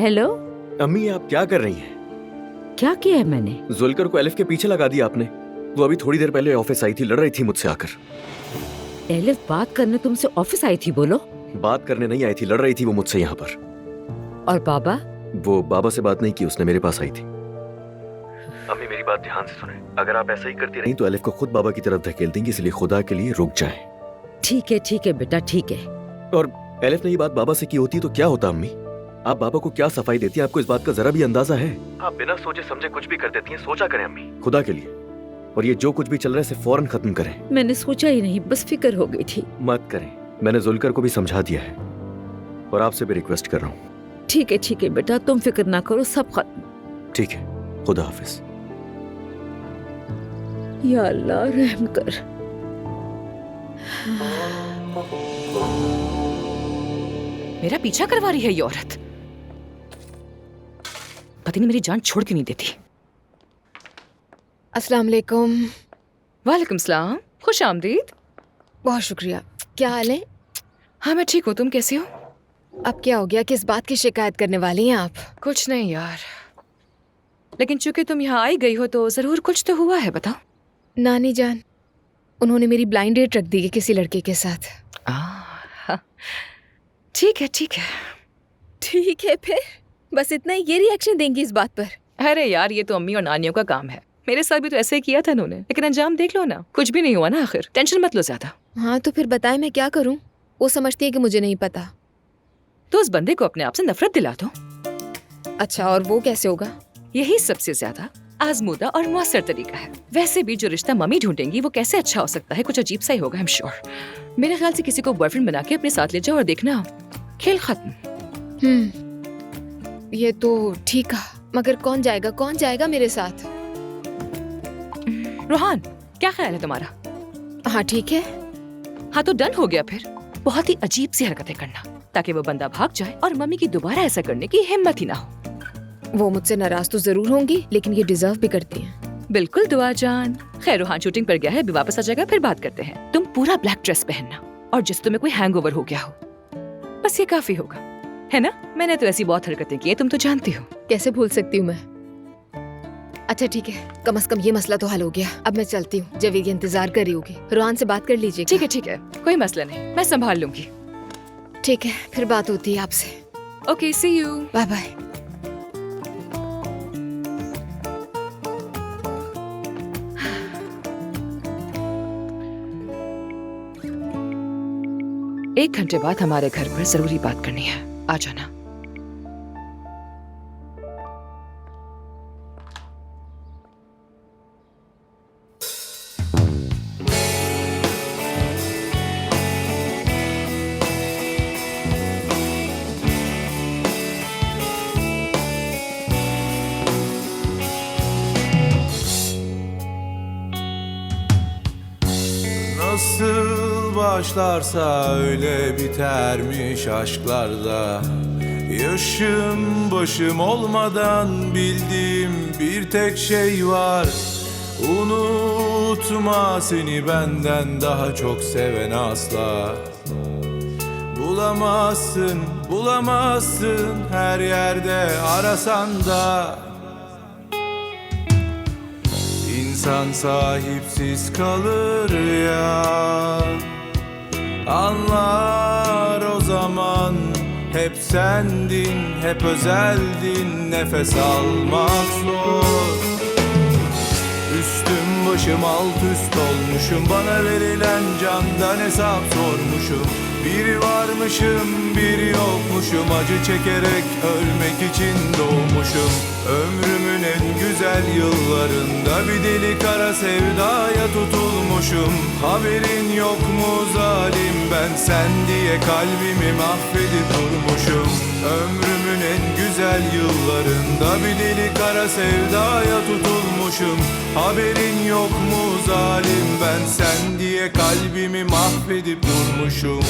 Hello. अम्मी आप क्या कर रही हैं? क्या किया है मैंने? जुल्कर को एलिफ के पीछे लगा दिया आपने। वो अभी थोड़ी देर पहले ऑफिस आई थी, लड़ रही थी मुझसे आकर। एलिफ बात करने तुमसे ऑफिस आई थी? बोलो। बात करने नहीं आई थी, लड़ रही थी वो मुझसे यहाँ पर। और बाबा? वो बाबा से बात नहीं की, उसने मेरे पास आई थी। अम्मी मेरी बात ध्यान से सुने, अगर आप ऐसा ही करती रही तो एलिफ को खुद बाबा की तरफ धकेल देंगी, इसलिए खुदा के लिए रुक जाए। ठीक है बेटा, ठीक है। और एलिफ ने ये बात बाबा से की होती तो क्या होता अम्मी? आप बाबा को क्या सफाई देती हैं? आपको इस बात का जरा भी अंदाजा है? आप बिना सोचे समझे कुछ भी कर देती हैं। सोचा करें अम्मी, खुदा के लिए। और ये जो कुछ भी चल रहा है इसे फौरन खत्म करें। मैंने सोचा ही नहीं, बस फिक्र हो गई थी। मत करें, मैंने जुल्कर को भी समझा दिया है और आपसे भी रिक्वेस्ट कर रहा हूँ। ठीक है बेटा, तुम फिक्र ना करो, सब खत्म। ठीक है, खुदा हाफिज। या अल्लाह रहम कर। मेरा पीछा करवा रही है ये औरत। पति ने मेरी जान छोड़ के नहीं देती। अस्सलाम वालेकुम। वालेकुम सलाम, खुश आमदीद। बहुत शुक्रिया। क्या हाल है? हाँ मैं ठीक हूँ, तुम कैसी हो? अब क्या हो गया? किस बात की शिकायत करने वाली हैं आप? कुछ नहीं यार, लेकिन चूंकि तुम यहाँ आई गई हो तो जरूर कुछ तो हुआ है, बताओ। नानी जान, उन्होंने मेरी ब्लाइंड डेट रख दी है किसी लड़के के साथ। ठीक है ठीक है। ठीक है फिर बस इतना ही? ये रिएक्शन देंगी इस बात पर? अरे यार ये तो अम्मी और नानियों का काम है, मेरे साथ भी तो ऐसे ही किया था उन्होंने, लेकिन अंजाम देख लो ना, कुछ भी नहीं हुआ ना आखिर। टेंशन मत लो ज्यादा। हाँ तो फिर बताएं मैं क्या करूं? वो समझती है कि मुझे नहीं पता। तो उस बंदे को अपने आप से नफरत दिला दो। अच्छा, और वो कैसे होगा? यही सबसे ज्यादा आजमूदा और मुअस्सर तरीका है। वैसे भी जो रिश्ता मम्मी ढूंढेंगी वो कैसे अच्छा हो सकता है, कुछ अजीब सा ही होगा आई एम श्योर। मेरे ख्याल से किसी को बॉयफ्रेंड बना के अपने साथ ले जाओ और देखना खेल खत्म। ये तो ठीक है, मगर कौन जाएगा मेरे साथ? रोहान, क्या ख्याल है तुम्हारा? हाँ ठीक है। हाँ तो डन हो गया फिर। बहुत ही अजीब सी हरकतें करना ताकि वो बंदा भाग जाए और मम्मी की दोबारा ऐसा करने की हिम्मत ही ना हो। वो मुझसे नाराज तो जरूर होंगी, लेकिन ये डिजर्व भी करती हैं। बिल्कुल दुआ जान। खैर रोहान शूटिंग पर गया है, अभी वापस आ जाएगा, फिर बात करते हैं। तुम पूरा ब्लैक ड्रेस पहनना और जिस तुम्हें कोई हैंगओवर हो गया हो, बस ये काफी होगा, है ना? मैंने तो ऐसी बहुत हरकतें की है, तुम तो जानती हो। कैसे भूल सकती हूँ मैं? अच्छा ठीक है, कम से कम ये मसला तो हल हो गया। अब मैं चलती हूँ, जवेद इंतजार कर रही होगी। रोहान से बात कर लीजिए। ठीक है, कोई मसला नहीं, मैं संभाल लूंगी। ठीक है, फिर बात होती है आपसे। Okay, see you, bye bye. एक घंटे बाद हमारे घर पर जरूरी बात करनी है, आ जाना। Nasıl başlarsa öyle bitermiş aşklarda. Yaşım başım olmadan bildiğim bir tek şey var. Unutma, seni benden daha çok seven asla. Bulamazsın her yerde arasan da. İnsan sahipsiz kalır ya. Anlar o zaman, hep sendin, hep özeldin. Nefes almak zor. Üstüm başım alt üst olmuşum. Bana verilen candan hesap sormuşum. Biri varmışım, biri yokmuşum. Acı çekerek ölmek için doğmuşum. Ömrümün en güzel yıllarında bir deli kara sevdaya tutulmuşum. Haberin yok mu zalim, ben sen diye kalbimi mahvedip durmuşum. Ömrümün en güzel yıllarında bir deli kara sevdaya tutulmuşum. Haberin yok mu zalim, ben sen diye kalbimi mahvedip durmuşum.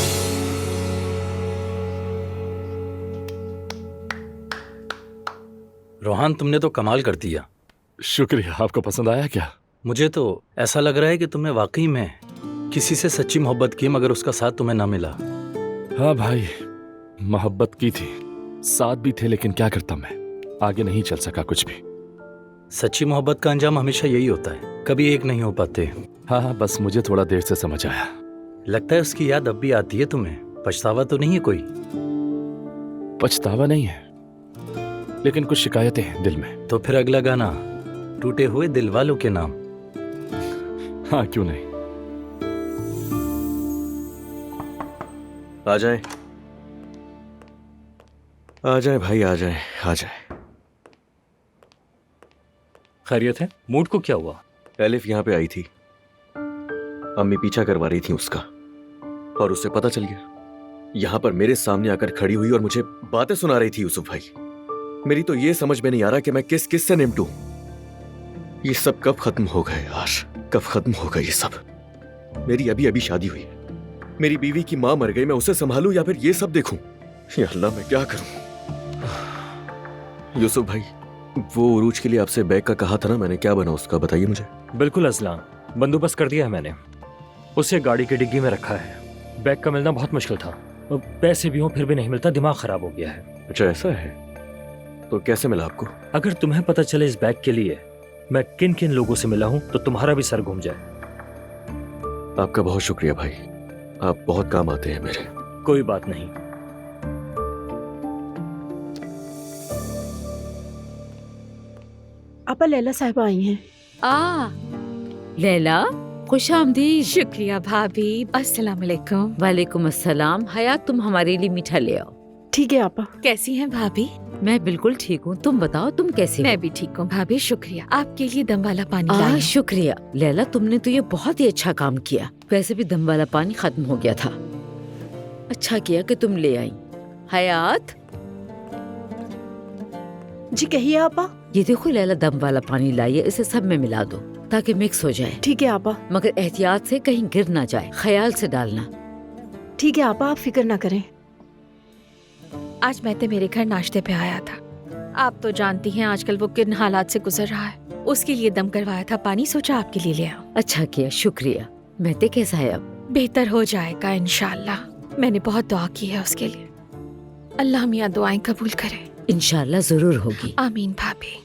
Rohan, तुमने तो कमाल कर दिया। शुक्रिया। आपको पसंद आया क्या? मुझे तो ऐसा लग रहा है कि तुमने वाकई में किसी से सच्ची मोहब्बत की, मगर उसका साथ तुम्हें ना मिला। हाँ भाई, मोहब्बत की थी, साथ भी थे, लेकिन क्या करता मैं, आगे नहीं चल सका कुछ भी। सच्ची मोहब्बत का अंजाम हमेशा यही होता है, कभी एक नहीं हो पाते। हाँ, बस मुझे थोड़ा देर से समझ आया। लगता है उसकी याद अब भी आती है तुम्हें। पछतावा तो नहीं है कोई? पछतावा नहीं है, लेकिन कुछ शिकायतें हैं दिल में। तो फिर अगला गाना, टूटे हुए दिल वालों के नाम। हाँ, क्यों नहीं। आ जाए, आ जाए भाई, आ जाए, आ जाए। खैरियत है? मूड को क्या हुआ? एलिफ यहाँ पे आई थी, अम्मी पीछा करवा रही थी उसका, और उससे पता चल गया। यहाँ पर मेरे सामने आकर खड़ी हुई और मुझे बातें सुना रही थी। यूसुफ भाई, मेरी तो ये समझ में नहीं आ रहा कि मैं किस किस से निपटूं। ये सब कब खत्म होगा यार, कब खत्म होगा ये सब? मेरी अभी अभी शादी हुई है, मेरी बीवी की माँ मर गई, मैं उसे संभालूं या फिर ये सब देखूं? या अल्लाह, मैं क्या करूं? यूसुफ भाई, वो उरूज के लिए आपसे बैग का कहा था ना मैंने, क्या बना उसका, बताइए मुझे। बिल्कुल असलान, बंदोबस्त कर दिया है मैंने। उसे गाड़ी की डिग्गी में रखा है। बैग का मिलना बहुत मुश्किल था, पैसे भी हों फिर भी नहीं मिलता, दिमाग खराब हो गया है। अच्छा ऐसा है, तो कैसे मिला आपको? अगर तुम्हें पता चले इस बैग के लिए मैं किन किन लोगों से मिला हूं तो तुम्हारा भी सर घूम जाए। आपका बहुत शुक्रिया भाई, आप बहुत काम आते हैं मेरे। कोई बात नहीं। आपा लैला साहिबा आई हैं। लैला, खुश आमदीद। शुक्रिया भाभी। अस्सलाम वालेकुम। वालेकुम अस्सलाम। हयात, तुम हमारे लिए मीठा ले आओ। ठीक है आपा। कैसी हैं भाभी? मैं बिल्कुल ठीक हूँ, तुम बताओ तुम कैसी हो? मैं भी ठीक हूँ भाभी, शुक्रिया। आपके लिए दम वाला पानी लाई हूँ। शुक्रिया लैला, तुमने तो ये बहुत ही अच्छा काम किया। वैसे भी दम वाला पानी खत्म हो गया था, अच्छा किया कि तुम ले आई। हयात, जी कहिए आपा। ये देखो लैला दम वाला पानी लाई है, इसे सब में मिला दो ताकि मिक्स हो जाए। ठीक है आपा। मगर एहतियात से कहीं गिर ना जाए, ख्याल से डालना। ठीक है आपा, आप फिक्र ना करें। आज मैं मेरे घर नाश्ते पे आया था। आप तो जानती हैं आजकल वो किन हालात से गुजर रहा है। उसके लिए दम करवाया था पानी, सोचा आपके लिए ले आऊं। अच्छा किया, शुक्रिया। महते कैसा है अब? बेहतर हो जाएगा इंशाल्लाह। मैंने बहुत दुआ की है उसके लिए। अल्लाह मियाँ दुआएं कबूल करे। इंशाल्लाह जरूर होगी। आमीन भाभी।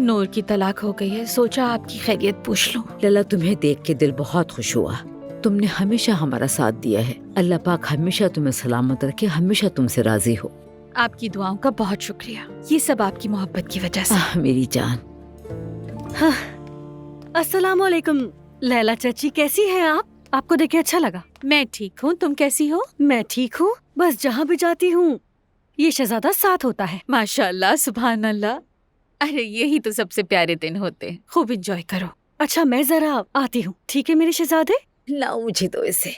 नूर की तलाक हो गई है, सोचा आपकी खैरियत पूछ लूं। लैला, तुम्हें देख के दिल बहुत खुश हुआ। तुमने हमेशा हमारा साथ दिया है। अल्लाह पाक हमेशा तुम्हें सलामत रखे, हमेशा तुमसे राजी हो। आपकी दुआओं का बहुत शुक्रिया। ये सब आपकी मोहब्बत की वजह से। मेरी जान। अस्सलाम वालेकुम। लैला चाची, कैसी हैं आप? आपको देखे अच्छा लगा। मैं ठीक हूँ, तुम कैसी हो? मैं ठीक हूँ, बस जहाँ भी जाती हूँ ये शहजादा साथ होता है। माशाल्लाह, सुभान अल्लाह। अरे यही तो सबसे प्यारे दिन होते हैं। खूब एंजॉय करो। अच्छा, मैं जरा आती हूँ, ठीक है मेरे शहजादे? लाओ मुझे तो इसे।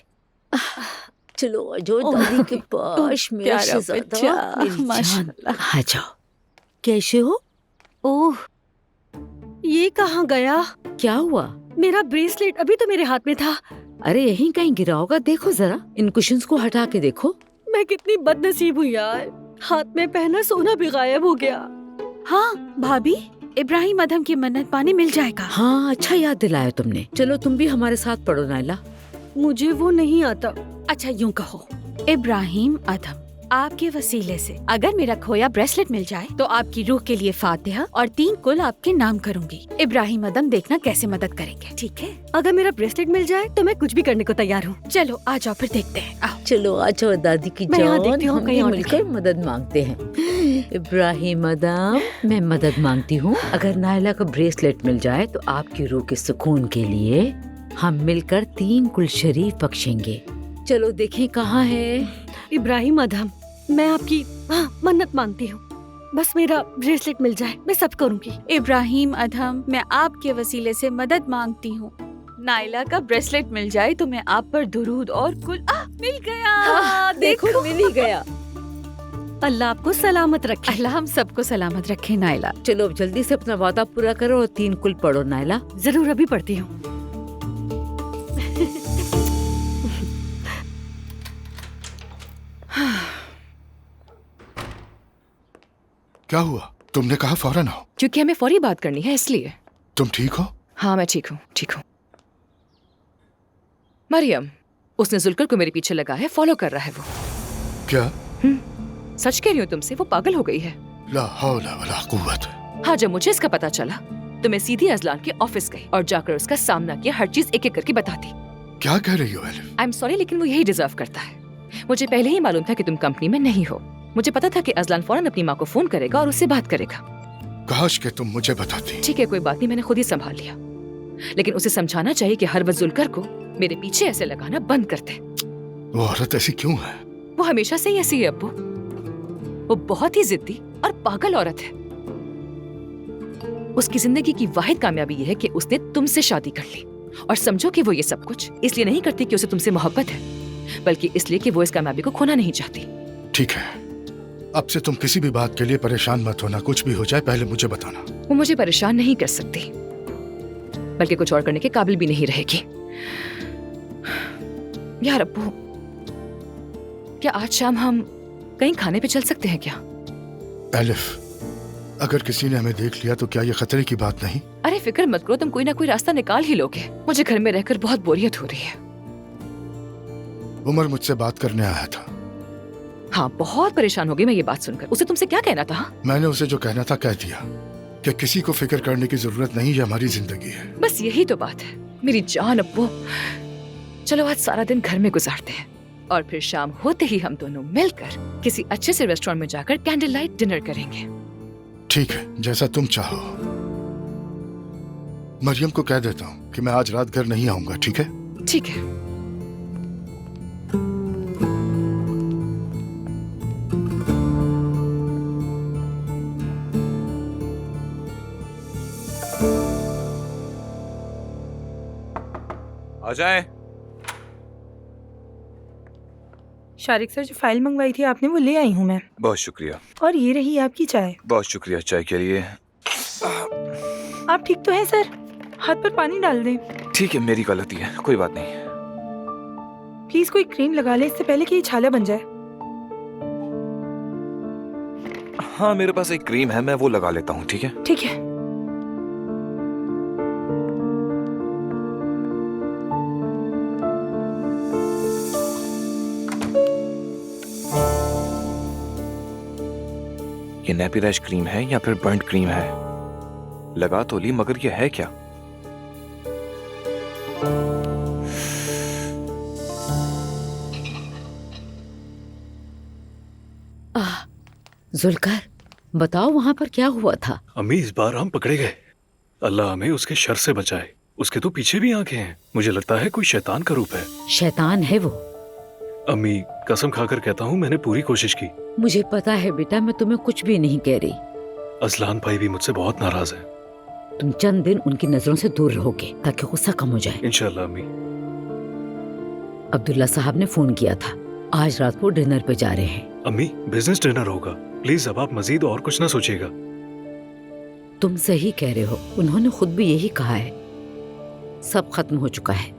चलो जो दादी के पास, मेरा प्यारा शहजादा, बच्चा, मेरी जान। माशाल्लाह। आ जाओ। कैसे हो? ओह, ये कहाँ गया? क्या हुआ? मेरा ब्रेसलेट अभी तो मेरे हाथ में था। अरे यहीं कहीं गिरा होगा, देखो जरा। इन कुशन्स को हटा के देखो। मैं कितनी बदनसीब हूँ यार, हाथ में पहना सोना भी गायब हो गया। हाँ भाभी, इब्राहिम अदम की मन्नत पानी मिल जाएगा। हाँ, अच्छा याद दिलाया तुमने। चलो तुम भी हमारे साथ पढ़ो नाइला। मुझे वो नहीं आता। अच्छा यूँ कहो, इब्राहिम अदम, आपके वसीले से अगर मेरा खोया ब्रेसलेट मिल जाए तो आपकी रूह के लिए फातिहा और 3 कुल आपके नाम करूंगी। इब्राहिम अदम देखना कैसे मदद करेंगे, ठीक है? अगर मेरा ब्रेसलेट मिल जाए तो मैं कुछ भी करने को तैयार हूँ। चलो आ जाओ, फिर देखते हैं। आओ। चलो आ जाओ दादी की मैं यहाँ जान, देखती हूँ, हम कहीं भी और मिलकर मदद मांगते हैं। इब्राहिम अदम, मैं मदद मांगती हूँ। अगर नाइला को ब्रेसलेट मिल जाए तो आपकी रूह के सुकून के लिए हम मिलकर 3 कुल शरीफ बख्शेंगे। चलो देखें कहाँ है। इब्राहिम अदम, मैं आपकी मन्नत मांगती हूँ, बस मेरा ब्रेसलेट मिल जाए, मैं सब करूँगी। इब्राहिम अदम, मैं आपके वसीले से मदद मांगती हूँ। नाइला का ब्रेसलेट मिल जाए तो मैं आप पर दुरूद और कुल मिल गया। देखो मिल ही गया। अल्लाह आपको सलामत रखे। अल्लाह हम सबको सलामत रखे नाइला। चलो अब जल्दी से अपना वादा पूरा करो और 3 कुल पढ़ो नाइला। जरूर, अभी पढ़ती हूँ। क्या हुआ? तुमने कहा फौरन आओ। क्योंकि हमें फौरी बात करनी है इसलिए। तुम ठीक हो? हाँ मैं ठीक हूँ, ठीक हूँ। मरियम, उसने जुल्कर को मेरे पीछे लगा है, फॉलो कर रहा है वो। क्या? सच कह रही हूँ तुमसे, वो पागल हो गई है। ला हौला वला कुव्वत। हाँ, जब मुझे इसका पता चला तो मैं सीधी अजलान के ऑफिस गई और जाकर उसका सामना किया, हर चीज एक एक करके बताती। क्या कह रही हो एलिफ? आई एम सॉरी, लेकिन वो यही डिजर्व करता है। मुझे पहले ही मालूम था कि तुम कंपनी में नहीं हो। मुझे पता था कि अजलान फौरन अपनी माँ को फोन करेगा और उससे बात करेगा। काश के तुम मुझे बताती। ठीक है, कोई बात नहीं, मैंने खुद ही संभाल लिया। लेकिन उसे समझाना चाहिए कि हर वक्त जुलकर को मेरे पीछे ऐसे लगाना बंद कर दे। वो औरत ऐसी क्यों है? वो हमेशा से ही ऐसी है अब्बू। वो बहुत ही जिद्दी और पागल औरत है। उसकी जिंदगी की वाहिद कामयाबी ये है कि उसने तुमसे शादी कर ली। और समझो कि वो ये सब कुछ इसलिए नहीं करती कि उसे तुमसे मोहब्बत है, बल्कि इसलिए कि वो इस कामयाबी को खोना नहीं चाहती। ठीक है, अब से तुम किसी भी बात के लिए परेशान मत होना। कुछ भी हो जाए पहले मुझे बताना। वो मुझे परेशान नहीं कर सकती, बल्कि कुछ और करने के काबिल भी नहीं रहेगी। यार अब्बू, क्या आज शाम हम कहीं खाने पे चल सकते हैं क्या? एलिफ, अगर किसी ने हमें देख लिया तो क्या ये खतरे की बात नहीं? अरे फिक्र मत करो, तुम कोई ना कोई रास्ता निकाल ही लोगे। मुझे घर में रहकर बहुत बोरियत हो रही है। उमर मुझसे बात करने आया था। हाँ, बहुत परेशान हो गई मैं ये बात सुनकर। उसे तुमसे क्या कहना था? मैंने उसे जो कहना था कह दिया कि किसी को फिक्र करने की जरूरत नहीं, ये हमारी जिंदगी है। बस यही तो बात है मेरी जान अब्बू। चलो आज सारा दिन घर में गुजारते हैं और फिर शाम होते ही हम दोनों मिलकर किसी अच्छे से रेस्टोरेंट में जाकर कैंडल लाइट डिनर करेंगे। ठीक है, जैसा तुम चाहो। मरियम को कह देता हूँ कि मैं आज रात घर नहीं आऊंगा। ठीक है? ठीक है। आ जाए। शारिक सर, जो फाइल मंगवाई थी आपने वो ले आई हूँ मैं। बहुत शुक्रिया। और ये रही आपकी चाय। बहुत शुक्रिया चाय के लिए। आप ठीक तो हैं सर? हाथ पर पानी डाल दें। ठीक है, मेरी गलती है, कोई बात नहीं। प्लीज कोई क्रीम लगा ले इससे पहले कि ये छाला बन जाए। हाँ, मेरे पास एक क्रीम है, मैं वो लगा लेता हूँ। ठीक है? ठीक है। ये नैपी रैश क्रीम है या फिर बर्न्ट क्रीम है? लगा तो ली, मगर ये है क्या? जुल्कर, बताओ वहाँ पर क्या हुआ था? अम्मी, इस बार हम पकड़े गए। अल्लाह हमें उसके शर से बचाए। उसके तो पीछे भी आंखें हैं। मुझे लगता है कोई शैतान का रूप है। शैतान है वो? अम्मी, कसम खाकर कहता हूँ, मैंने पूरी कोशिश की। मुझे पता है बेटा, मैं तुम्हें कुछ भी नहीं कह रही। असलान भाई भी मुझसे बहुत नाराज है। तुम चंद दिन उनकी नजरों से दूर रहोगे ताकि गुस्सा कम हो जाए। इंशाल्लाह अम्मी। अब्दुल्ला साहब ने फोन किया था, आज रात को डिनर पे जा रहे हैं। अम्मी, बिजनेस डिनर होगा, प्लीज अब आप मजीद और कुछ ना सोचिएगा। तुम सही कह रहे हो, उन्होंने खुद भी यही कहा है। सब खत्म हो चुका है।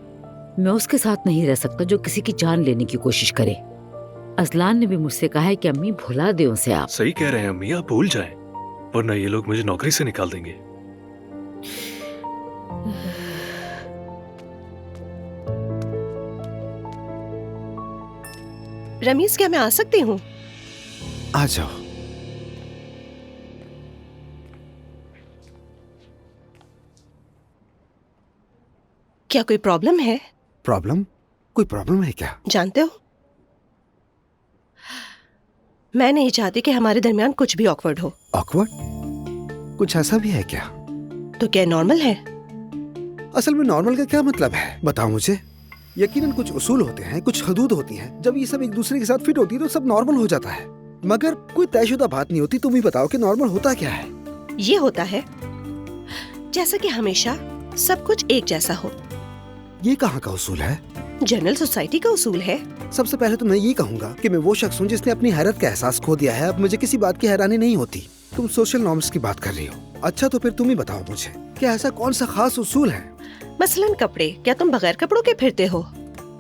मैं उसके साथ नहीं रह सकता जो किसी की जान लेने की कोशिश करे। अजलान ने भी मुझसे कहा है कि अम्मी भुला दे उसे। आप सही कह रहे हैं अम्मी, आप भूल जाएं, वरना ये लोग मुझे नौकरी से निकाल देंगे। रमीज, क्या मैं आ सकती हूँ? आ जाओ। क्या कोई प्रॉब्लम है? प्रॉब्लम? कोई प्रॉब्लम है क्या? जानते हो, मैं नहीं चाहती कि हमारे दरमियान कुछ भी ऑकवर्ड हो। ऑकवर्ड? कुछ ऐसा भी है क्या? तो क्या नॉर्मल है? असल में नॉर्मल का क्या मतलब है, बताओ मुझे। यकीनन कुछ उसूल होते हैं, कुछ हदूद होती हैं। जब ये सब एक दूसरे के साथ फिट होती है तो सब नॉर्मल हो जाता है। मगर कोई तयशुदा बात नहीं होती। तुम ही बताओ कि नॉर्मल होता क्या है? ये होता है जैसा कि हमेशा सब कुछ एक जैसा हो। ये कहाँ का उसूल है? जनरल सोसाइटी का उसूल है। सबसे पहले तो मैं ये कहूँगा कि मैं वो शख्स हूँ जिसने अपनी हैरत का एहसास खो दिया है। अब मुझे किसी बात की हैरानी नहीं होती। तुम सोशल नॉर्म्स की बात कर रही हो। अच्छा, तो फिर तुम ही बताओ मुझे, क्या ऐसा कौन सा खास उसूल है? मसलन कपड़े, क्या तुम बगैर कपड़ों के फिरते हो?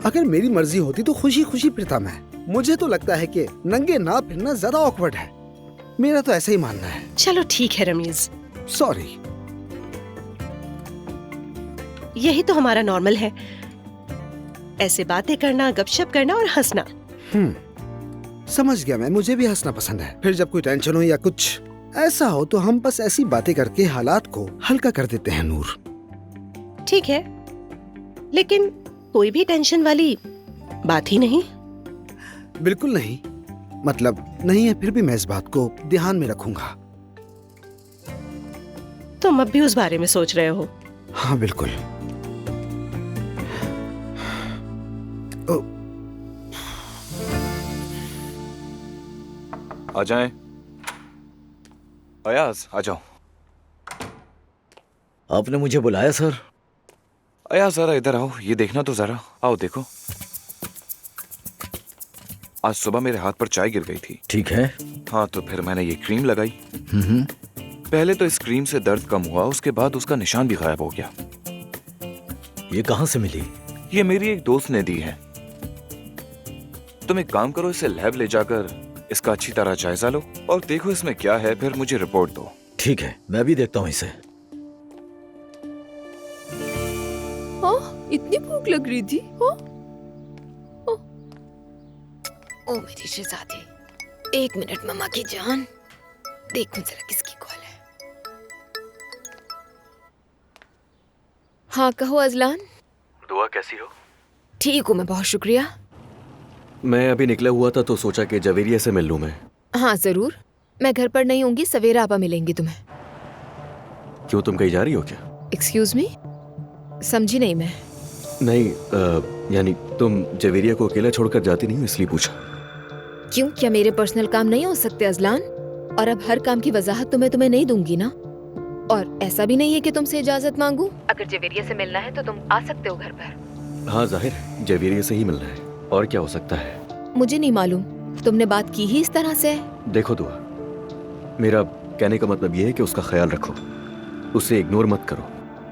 अगर मेरी मर्जी होती तो खुशी खुशी फिरता मैं। मुझे तो लगता है कि नंगे ना फिरना ज्यादा ऑकवर्ड है। मेरा तो ऐसा ही मानना है। चलो ठीक है रमीज, सॉरी। यही तो हमारा नॉर्मल है, ऐसे बातें करना, गपशप करना और हंसना। समझ गया मैं, मुझे भी हंसना पसंद है। फिर जब कोई टेंशन हो या कुछ ऐसा हो तो हम बस ऐसी बातें करके हालात को हल्का कर देते हैं नूर। ठीक है, लेकिन कोई भी टेंशन वाली बात ही नहीं। बिल्कुल नहीं, मतलब नहीं है, फिर भी मैं इस बात को ध्यान में रखूंगा। तुम अब भी उस बारे में सोच रहे हो? हाँ बिल्कुल। आ जाएं। अयाज आ जाओ। आपने मुझे बुलाया सर? अयाज जरा इधर आओ, ये देखना तो जरा। आओ देखो, आज सुबह मेरे हाथ पर चाय गिर गई थी। ठीक है। हाँ, तो फिर मैंने ये क्रीम लगाई। पहले तो इस क्रीम से दर्द कम हुआ, उसके बाद उसका निशान भी गायब हो गया। ये कहाँ से मिली? ये मेरी एक दोस्त ने दी है। तुम एक काम करो, इसे लैब ले जाकर इसका अच्छी तरह जायजा लो और देखो इसमें क्या है, फिर मुझे रिपोर्ट दो। ठीक है, मैं भी देखता हूँ इसे। इतनी भूख लग रही थी। ओ मेरी शहजादी, 1 मिनट मम्मा की जान, देखूं जरा किसकी कॉल है। हाँ कहो अजलान। दुआ कैसी हो? ठीक हूँ मैं, बहुत शुक्रिया। मैं अभी निकला हुआ था तो सोचा कि जवेरिया से मिल लूं मैं। हाँ जरूर, मैं घर पर नहीं होंगी, सवेरा आपा मिलेंगी तुम्हें। क्यों, तुम कहीं जा रही हो क्या? एक्सक्यूज मी, समझी नहीं मैं। नहीं, यानी तुम जवेरिया को अकेला छोड़कर जाती नहीं हो, इसलिए पूछा। क्यों, क्या मेरे पर्सनल काम नहीं हो सकते अजलान? और अब हर काम की वजाहत तो मैं तुम्हें नहीं दूंगी ना। और ऐसा भी नहीं है कि तुमसे इजाजत मांगू। अगर जवेरिया से मिलना है तो तुम आ सकते हो घर पर। हाँ जाहिर, जवेरिया से ही मिलना है, और क्या हो सकता है? मुझे नहीं मालूम, तुमने बात की ही इस तरह से है। देखो दुआ, मेरा कहने का मतलब ये है कि उसका ख्याल रखो, उसे इग्नोर मत करो।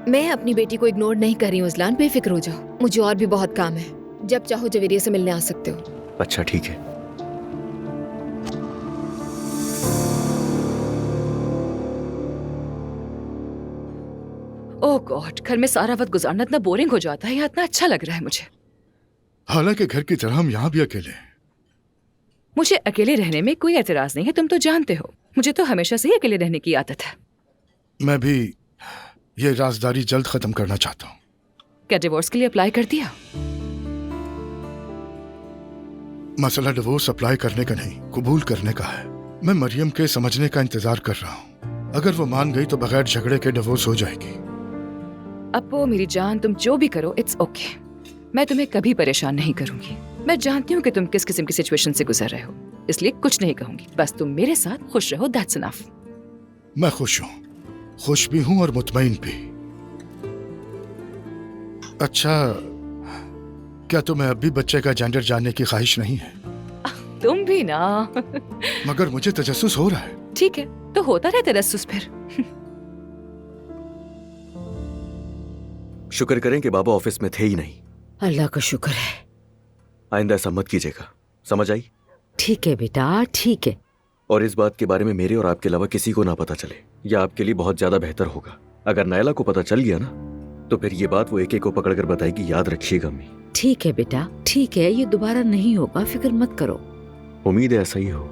मैं अपनी बेटी को इग्नोर नहीं कर रही हूँ अजलान, बेफिक्र हो जाओ। मुझे और भी बहुत काम है, जब चाहो जवेरिया से मिलने आ सकते हो। अच्छा ठीक है। ओह गॉड, घर में सारा वक्त गुजारना इतना बोरिंग हो जाता है, या इतना अच्छा लग रहा है मुझे। हालांकि घर की तरह हम यहाँ भी अकेले हैं। मुझे अकेले रहने में कोई एतराज नहीं है, तुम तो जानते हो मुझे तो हमेशा से ही अकेले रहने की आदत है। मैं भी ये राजदारी जल्द खत्म करना चाहता हूँ। क्या डिवोर्स के लिए अप्लाई कर दिया? मसला डिवोर्स अप्लाई करने का नहीं, कबूल करने का है। मैं मरियम के समझने का इंतजार कर रहा हूँ। अगर वो मान गई तो बगैर झगड़े के डिवोर्स हो जाएगी। अपो मेरी जान, तुम जो भी करो इट्स ओके। मैं तुम्हें कभी परेशान नहीं करूंगी। मैं जानती हूँ कि तुम किस किस्म की सिचुएशन से गुजर रहे हो, इसलिए कुछ नहीं कहूंगी। बस तुम मेरे साथ खुश रहो, दैट्स इनफ। मैं खुश हूँ, खुश भी हूँ और मुतमईन भी। अच्छा, क्या तुम्हें अब भी बच्चे का जेंडर जानने की ख्वाहिश नहीं है? तुम भी ना। मगर मुझे तजस्सुस हो रहा है। ठीक है, तो होता रहे तजस्सुस फिर। शुक्र करें कि बाबा ऑफिस में थे ही नहीं। अल्लाह का शुक्र है। आइंदा ऐसा मत कीजिएगा, समझ आई? ठीक है बेटा, ठीक है। और इस बात के बारे में मेरे और आपके अलावा किसी को ना पता चले, यह आपके लिए बहुत ज्यादा बेहतर होगा। अगर नायला को पता चल गया ना, तो फिर ये बात वो एक एक को पकड़कर बताएगी, याद रखिएगा अम्मी। ठीक है बेटा, ठीक है, ये दोबारा नहीं होगा, फिक्र मत करो। उम्मीद है ऐसा ही हो।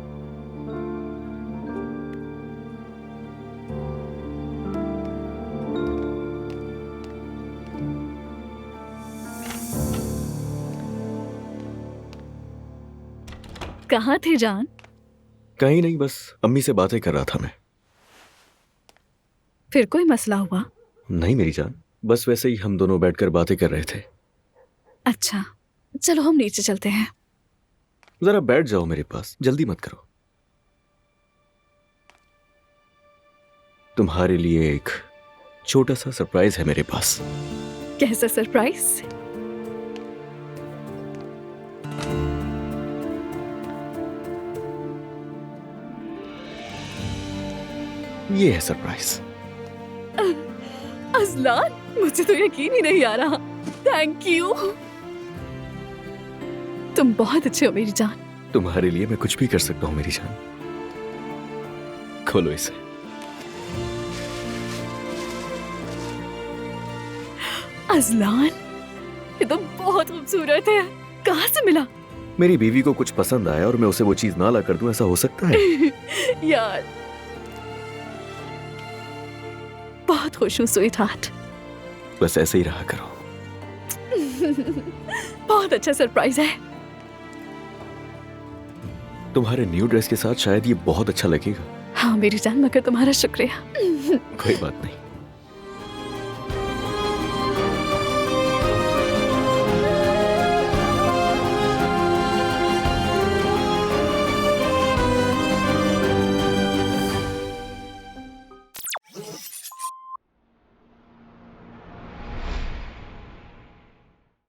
कहाँ थे जान? कहीं नहीं, बस अम्मी से बातें कर रहा था मैं। फिर कोई मसला हुआ? नहीं मेरी जान, बस वैसे ही हम दोनों बैठकर बातें कर रहे थे। अच्छा, चलो हम नीचे चलते हैं। जरा बैठ जाओ मेरे पास, जल्दी मत करो। तुम्हारे लिए एक छोटा सा सरप्राइज है मेरे पास। कैसा सरप्राइज? ये है सरप्राइज। अजलान, मुझे तो यकीन ही नहीं आ रहा। थैंक यू, तुम बहुत अच्छे हो मेरी जान। तुम्हारे लिए मैं कुछ भी कर सकता हूँ मेरी जान। खोलो इसे। अजलान, ये तो बहुत खूबसूरत है। कहाँ से मिला? मेरी बीवी को कुछ पसंद आया और मैं उसे वो चीज ना ला कर दूं, ऐसा हो सकता है? यार बहुत खुश हूँ स्वीट हार्ट। बस ऐसे ही रहा करो। बहुत अच्छा सरप्राइज है। तुम्हारे न्यू ड्रेस के साथ शायद ये बहुत अच्छा लगेगा। हाँ मेरी जान, मगर तुम्हारा शुक्रिया। कोई बात नहीं।